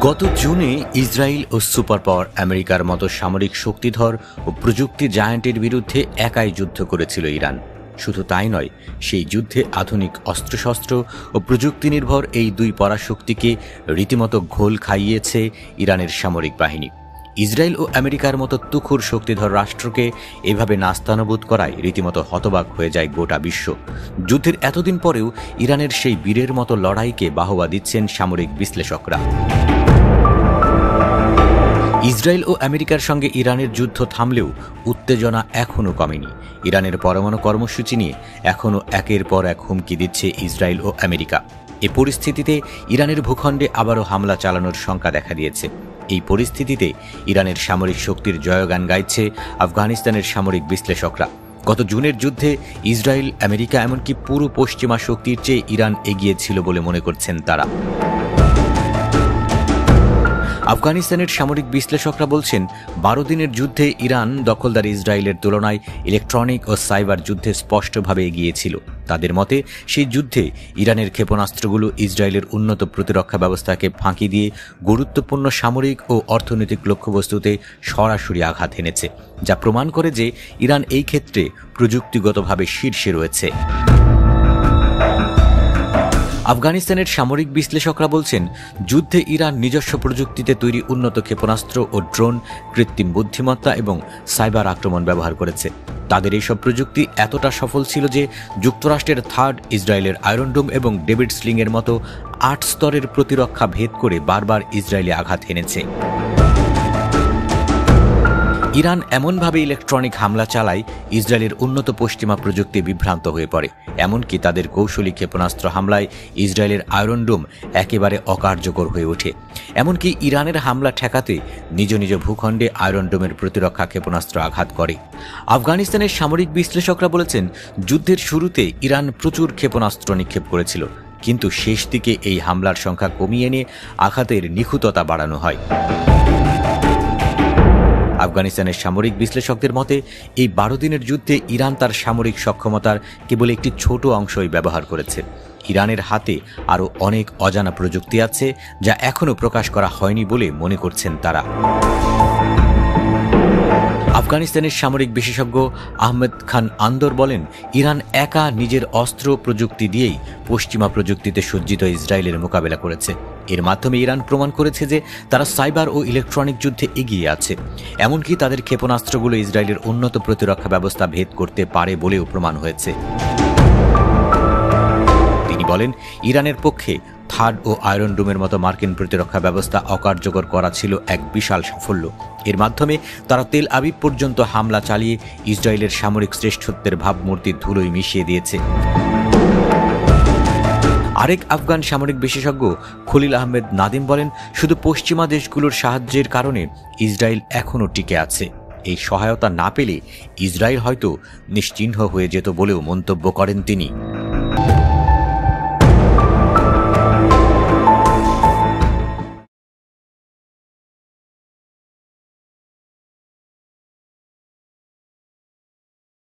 গত জুনে ইসরায়েল ও super power আমেরিকার মতো সামরিক শক্তিধর ও প্রযুক্তি জায়ান্টের বিরুদ্ধে একাই যুদ্ধ করেছিল ইরান। শুধু তাই নয়, সেই যুদ্ধে আধুনিক অস্ত্রশস্ত্র ও প্রযুক্তি নির্ভর এই দুই পরাশক্তিকে রীতিমতো ঘোল খাইয়েছে ইরানের সামরিক বাহিনী। ইসরায়েল ও আমেরিকার মতো তুখুর শক্তিধর রাষ্ট্রকে এভাবে নাস্তানুবুদ করায় রীতিমতো হতবাক হয়ে যায় গোটা বিশ্ব। যুদ্ধের এতদিন পরেও ইরানের সেই বীরের মতো লড়াইকে বাহবা দিচ্ছেন সামরিক বিশ্লেষকরা। ইসরায়েল ও আমেরিকার সঙ্গে ইরানের যুদ্ধ থামলেও উত্তেজনা এখনও কমেনি। ইরানের পরমাণু কর্মসূচি নিয়ে এখনও একের পর এক হুমকি দিচ্ছে ইসরায়েল ও আমেরিকা। এ পরিস্থিতিতে ইরানের ভূখণ্ডে আবারও হামলা চালানোর শঙ্কা দেখা দিয়েছে। এই পরিস্থিতিতে ইরানের সামরিক শক্তির জয়গান গাইছে আফগানিস্তানের সামরিক বিশ্লেষকরা। গত জুনের যুদ্ধে ইসরায়েল, আমেরিকা এমনকি পুরো পশ্চিমা শক্তির চেয়ে ইরান এগিয়ে ছিল বলে মনে করছেন তারা। আফগানিস্তানের সামরিক বিশ্লেষকরা বলছেন, 12 দিনের যুদ্ধে ইরান দখলদার ইসরায়েলের তুলনায় ইলেকট্রনিক ও সাইবার যুদ্ধে স্পষ্টভাবে এগিয়েছিল। তাদের মতে সেই যুদ্ধে ইরানের ক্ষেপণাস্ত্রগুলো ইসরায়েলের উন্নত প্রতিরক্ষা ব্যবস্থাকে ফাঁকি দিয়ে গুরুত্বপূর্ণ সামরিক ও অর্থনৈতিক লক্ষ্যবস্তুতে সরাসরি আঘাত এনেছে, যা প্রমাণ করে যে ইরান এই ক্ষেত্রে প্রযুক্তিগতভাবে শীর্ষে রয়েছে। আফগানিস্তানের সামরিক বিশ্লেষকরা বলছেন, যুদ্ধে ইরান নিজস্ব প্রযুক্তিতে তৈরি উন্নত ক্ষেপণাস্ত্র ও ড্রোন, কৃত্রিম বুদ্ধিমত্তা এবং সাইবার আক্রমণ ব্যবহার করেছে। তাদের এইসব প্রযুক্তি এতটা সফল ছিল যে যুক্তরাষ্ট্রের থার্ড, ইসরায়েলের আয়রন ডোম এবং ডেভিড স্লিংয়ের মতো 8 স্তরের প্রতিরক্ষা ভেদ করে বারবার ইসরায়েলে আঘাত এনেছে। ইরান এমনভাবে ইলেকট্রনিক হামলা চালায়, ইসরায়েলের উন্নত পশ্চিমা প্রযুক্তি বিভ্রান্ত হয়ে পড়ে। এমনকি তাদের কৌশলী ক্ষেপণাস্ত্র হামলায় ইসরায়েলের আয়রন ডোম একেবারে অকার্যকর হয়ে ওঠে। এমনকি ইরানের হামলা ঠেকাতে নিজ নিজ ভূখণ্ডে আয়রন ডোমের প্রতিরক্ষা ক্ষেপণাস্ত্র আঘাত করে। আফগানিস্তানের সামরিক বিশ্লেষকরা বলেছেন, যুদ্ধের শুরুতে ইরান প্রচুর ক্ষেপণাস্ত্র নিক্ষেপ করেছিল, কিন্তু শেষ দিকে এই হামলার সংখ্যা কমিয়ে এনে আঘাতের নিখুঁততা বাড়ানো হয়। আফগানিস্তানের সামরিক বিশ্লেষকদের মতে, এই 12 দিনের যুদ্ধে ইরান তার সামরিক সক্ষমতার কেবল একটি ছোট অংশই ব্যবহার করেছে। ইরানের হাতে আরও অনেক অজানা প্রযুক্তি আছে, যা এখনও প্রকাশ করা হয়নি বলে মনে করছেন তারা। আফগানিস্তানের সামরিক বিশেষজ্ঞ আহমেদ খান আন্দর বলেন, ইরান একা নিজের অস্ত্র প্রযুক্তি দিয়েই পশ্চিমা প্রযুক্তিতে সজ্জিত ইসরায়েলের মোকাবেলা করেছে। এর মাধ্যমে ইরান প্রমাণ করেছে যে তারা সাইবার ও ইলেকট্রনিক যুদ্ধে এগিয়ে আছে। এমনকি তাদের ক্ষেপণাস্ত্রগুলো ইসরায়েলের উন্নত প্রতিরক্ষা ব্যবস্থা ভেদ করতে পারে বলেও প্রমাণ হয়েছে। তিনি বলেন, ইরানের পক্ষে থার্ড ও আয়রন ডোমের মতো মার্কিন প্রতিরক্ষা ব্যবস্থা অকার্যকর করা ছিল এক বিশাল সাফল্য। এর মাধ্যমে তারা তেল আবিব পর্যন্ত হামলা চালিয়ে ইসরায়েলের সামরিক শ্রেষ্ঠত্বের ভাবমূর্তির ধুলোয় মিশিয়ে দিয়েছে। আরেক আফগান সামরিক বিশেষজ্ঞ খলিল আহমেদ নাদিম বলেন, শুধু পশ্চিমা দেশগুলোর সাহায্যের কারণে ইসরায়েল এখনও টিকে আছে। এই সহায়তা না পেলে ইসরায়েল হয়তো নিশ্চিহ্ন হয়ে যেত বলেও মন্তব্য করেন তিনি।